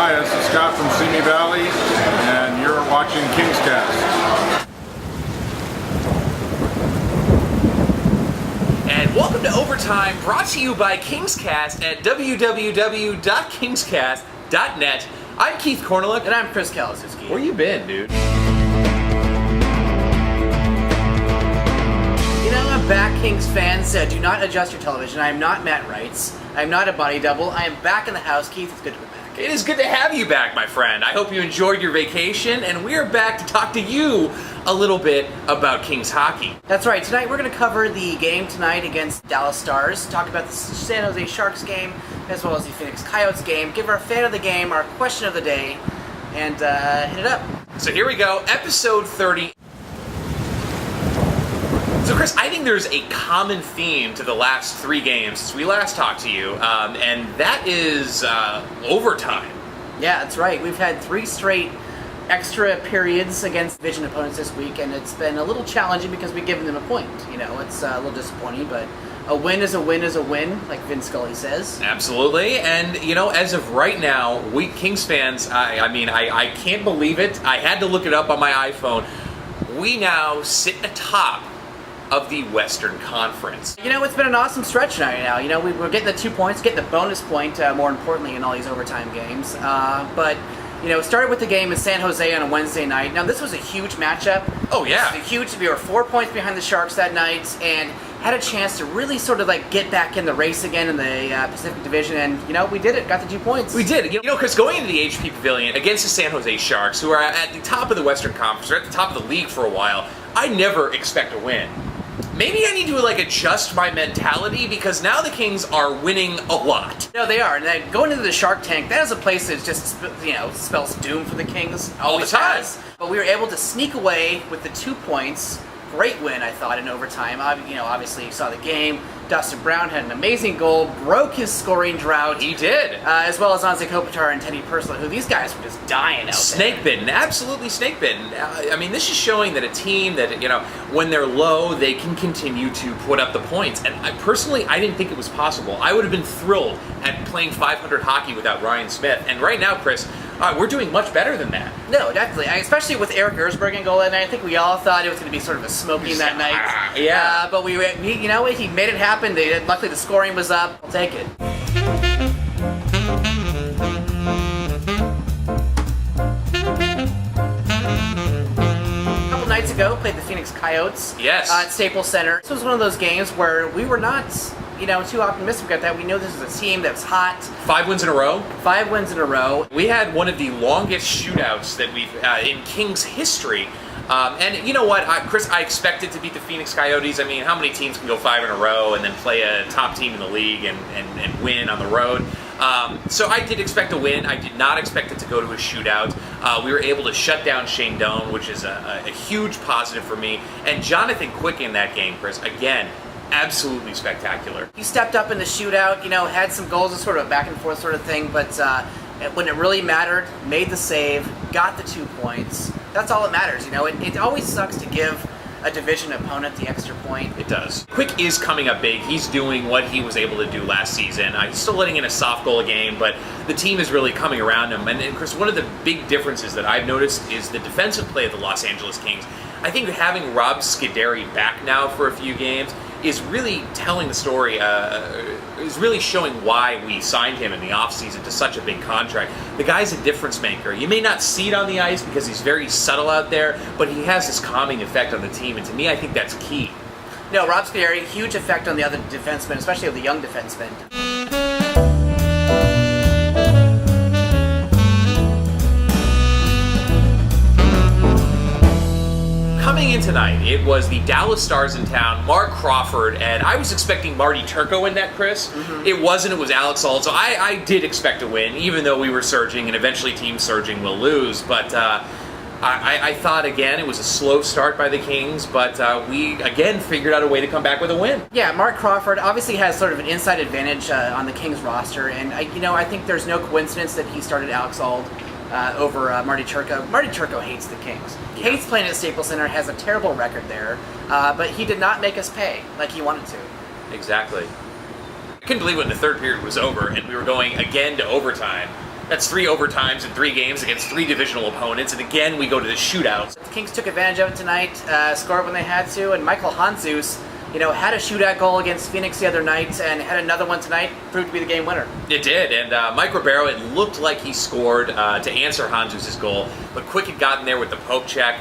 Hi, this is Scott from Simi Valley, and you're watching KingsCast. And welcome to Overtime, brought to you by KingsCast at www.kingscast.net. I'm Keith Cornelick. And I'm Chris Kalasiski. Where you been, dude? You know, I'm back, Kings fans. Do not adjust your television. I am not Matt Wrights. I am not a body double. I am back in the house. Keith, it's good to be back. It is good to have you back, my friend. I hope you enjoyed your vacation, and we are back to talk to you a little bit about Kings hockey. That's right. Tonight we're going to cover the game tonight against Dallas Stars, talk about the San Jose Sharks game, as well as the Phoenix Coyotes game, give our fan of the game, our question of the day, and hit it up. So here we go, episode 30. So Chris, I think there's a common theme to the last three games since we last talked to you, and that is overtime. Yeah, that's right. We've had 3 straight extra periods against division opponents this week, and it's been a little challenging because we've given them a point. You know, it's a little disappointing, but a win is a win is a win, like Vince Scully says. Absolutely, and you know, as of right now, we Kings fans, I can't believe it. I had to look it up on my iPhone. We now sit atop of the Western Conference. You know, it's been an awesome stretch now. You know, we're getting the 2 points, getting the bonus point, more importantly, in all these overtime games. But, you know, it started with the game in San Jose on a Wednesday night. Now, this was a huge matchup. Oh, yeah. We were 4 points behind the Sharks that night and had a chance to really sort of like get back in the race again in the Pacific Division, and you know, we did it, got the 2 points. We did. You know, Chris, going into the HP Pavilion against the San Jose Sharks, who are at the top of the Western Conference, or at the top of the league for a while, I never expect a win. Maybe I need to adjust my mentality because now the Kings are winning a lot. No, they are. And then going into the Shark Tank, that is a place that just, you know, spells doom for the Kings. All the time. Has. But we were able to sneak away with the 2 points. Great win, I thought, in overtime. You know, obviously you saw the game. Dustin Brown had an amazing goal, broke his scoring drought. He did. As well as Anze Kopitar and Teddy Purcell, who these guys were just dying out Snake there. bitten, absolutely snake bitten. I mean, this is showing that a team that, you know, when they're low, they can continue to put up the points. And I didn't think it was possible. I would have been thrilled at playing 500 hockey without Ryan Smith. And right now, Chris, we're doing much better than that. No, definitely. Especially with Eric Erzberg in goal that night. I think we all thought it was going to be sort of a smoking that night. Yeah. But you know what? He made it happen. Luckily, the scoring was up. I'll take it. A couple nights ago, played the Phoenix Coyotes. Yes. At Staples Center. This was one of those games where we were not, you know, too optimistic about that. We know this is a team that was hot. 5 wins in a row. 5 wins in a row. We had one of the longest shootouts that we've in Kings history. And you know what, Chris, I expected to beat the Phoenix Coyotes. I mean, how many teams can go 5 in a row and then play a top team in the league and win on the road? So I did expect a win. I did not expect it to go to a shootout. We were able to shut down Shane Doan, which is a huge positive for me. And Jonathan Quick in that game, Chris, again, absolutely spectacular. He stepped up in the shootout, you know, had some goals, sort of a back and forth sort of thing, but when it really mattered, made the save, got the 2 points. That's all that matters, you know. It always sucks to give a division opponent the extra point. It does. Quick is coming up big. He's doing what he was able to do last season. He's still letting in a soft goal a game, but the team is really coming around him. And Chris, one of the big differences that I've noticed is the defensive play of the Los Angeles Kings. I think having Rob Scuderi back now for a few games is really telling the story, is really showing why we signed him in the offseason to such a big contract. The guy's a difference maker. You may not see it on the ice because he's very subtle out there, but he has this calming effect on the team, and to me, I think that's key. No, Rob Scuderi, huge effect on the other defensemen, especially the young defensemen. Coming in tonight, it was the Dallas Stars in town, Mark Crawford, and I was expecting Marty Turco in that, Chris. Mm-hmm. It wasn't, it was Alex Auld, so I did expect a win, even though we were surging, and eventually team surging will lose, but I thought, again, it was a slow start by the Kings, but we, again, figured out a way to come back with a win. Yeah, Mark Crawford obviously has sort of an inside advantage on the Kings roster, and I think there's no coincidence that he started Alex Auld over Marty Turco. Marty Turco hates the Kings. He hates playing at Staples Center, has a terrible record there, but he did not make us pay like he wanted to. Exactly. I couldn't believe when the third period was over and we were going again to overtime That's 3 overtimes in 3 games against 3 divisional opponents, and again we go to the shootouts. The Kings took advantage of it tonight, scored when they had to, and Michael Hanzus, had a shootout goal against Phoenix the other night and had another one tonight, proved to be the game winner. It did, and Mike Ribeiro, it looked like he scored to answer Hanzus' goal, but Quick had gotten there with the poke check.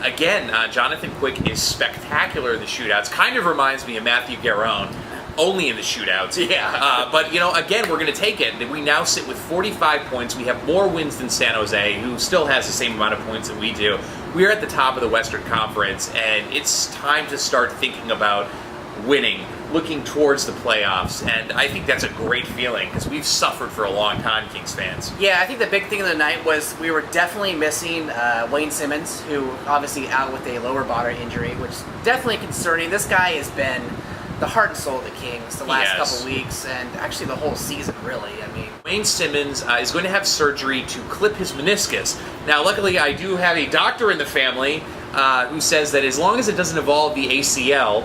Again, Jonathan Quick is spectacular in the shootouts. Kind of reminds me of Matthew Garone, only in the shootouts. Yeah. But, again, we're going to take it. We now sit with 45 points. We have more wins than San Jose, who still has the same amount of points that we do. We're at the top of the Western Conference, and it's time to start thinking about winning, looking towards the playoffs, and I think that's a great feeling because we've suffered for a long time, Kings fans. Yeah, I think the big thing of the night was we were definitely missing Wayne Simmons, who obviously out with a lower body injury, which is definitely concerning. This guy has been the heart and soul of the Kings the last couple weeks, and actually the whole season, really. I mean, Wayne Simmons is going to have surgery to clip his meniscus. Now, luckily, I do have a doctor in the family who says that as long as it doesn't involve the ACL,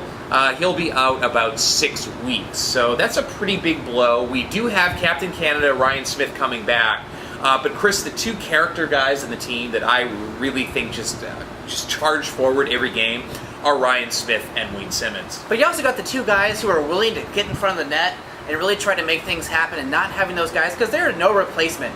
he'll be out about 6 weeks. So that's a pretty big blow. We do have Captain Canada Ryan Smith coming back. But Chris, the 2 character guys in the team that I really think just charge forward every game are Ryan Smith and Wayne Simmons. But you also got the 2 guys who are willing to get in front of the net and really try to make things happen, and not having those guys, because there are no replacement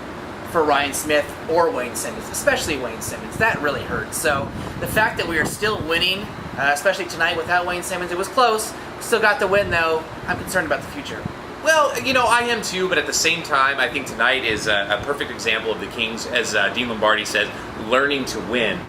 for Ryan Smith or Wayne Simmons, especially Wayne Simmons. That really hurts. So the fact that we are still winning, especially tonight without Wayne Simmons, it was close. Still got the win, though. I'm concerned about the future. Well, I am too, but at the same time, I think tonight is a perfect example of the Kings, as Dean Lombardi says, learning to win.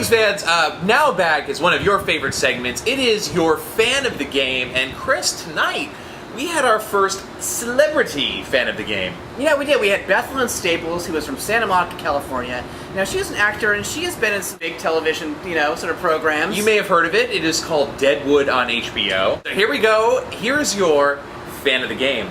Fans, now back is one of your favorite segments. It is your fan of the game, and Chris, tonight we had our first celebrity fan of the game. Yeah, we did. We had Bethlyn Staples, who was from Santa Monica, California. Now, she's an actor, and she has been in some big television, sort of programs. You may have heard of it. It is called Deadwood on HBO. So here we go. Here's your fan of the game.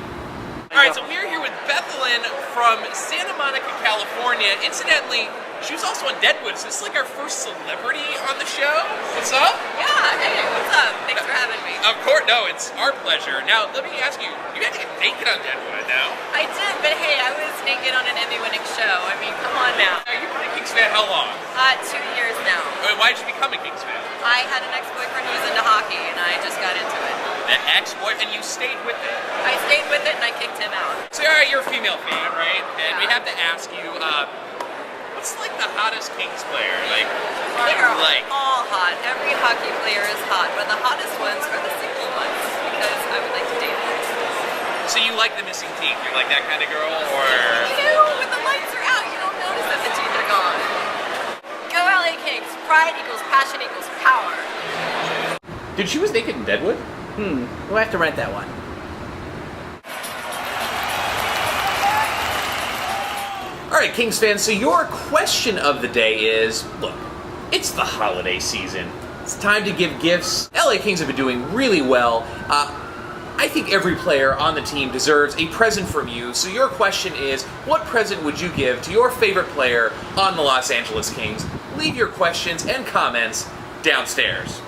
All right, so we're here with Bethlyn from Santa Monica, California. Incidentally, she was also on Deadwood, so this is like our first celebrity on the show. What's up? Yeah, hey, what's up? Thanks for having me. Of course, no, it's our pleasure. Now, let me ask you, you had to get naked on Deadwood now. I did, but hey, I was naked on an Emmy-winning show. I mean, come on now. Now, you've been a Kings fan how long? 2 years now. Why did you become a Kings fan? I had an ex-boyfriend who was into hockey, and I just got into it. An ex-boyfriend, and you stayed with it? I stayed with it, and I kicked him out. So, all right, you're a female fan, right? And we Yeah. have to ask you, what's like the hottest Kings player? Like, They are like, all hot. Every hockey player is hot, but the hottest ones are the single ones, because I would like to date them. so you like the missing teeth? You're like that kind of girl, or? When the lights are out, you don't notice that the teeth are gone. Go LA Kings. Pride equals passion equals power. Dude, she was naked in Deadwood? We'll have to rent that one. All right, Kings fans, so your question of the day is, look, it's the holiday season. It's time to give gifts. LA Kings have been doing really well. I think every player on the team deserves a present from you. So your question is, what present would you give to your favorite player on the Los Angeles Kings? Leave your questions and comments downstairs.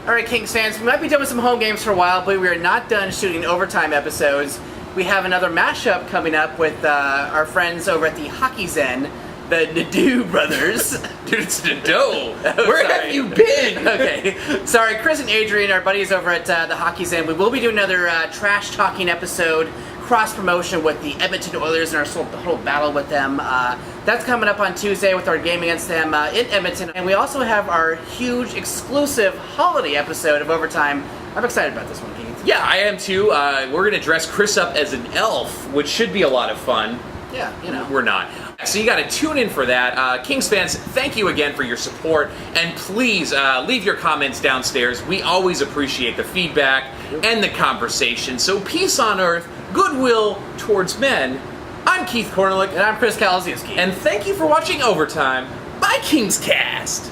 All right, Kings fans, we might be done with some home games for a while, but we are not done shooting overtime episodes. We have another mashup coming up with our friends over at the Hockey Zen, the Nadeau brothers. Dude, it's Nadeau. Oh, Where sorry. have you been? Okay, sorry, Chris and Adrian, our buddies over at the Hockey Zen. We will be doing another trash talking episode, cross promotion with the Edmonton Oilers and our whole battle with them. That's coming up on Tuesday with our game against them in Edmonton. And we also have our huge exclusive holiday episode of Overtime. I'm excited about this one, Keith. Yeah, I am too. We're going to dress Chris up as an elf, which should be a lot of fun. Yeah, We're not. So you got to tune in for that. Kings fans, thank you again for your support, and please leave your comments downstairs. We always appreciate the feedback and the conversation. So peace on earth, goodwill towards men. I'm Keith Korneluk. And I'm Chris Kalaszewski. And thank you for watching Overtime by KingsCast.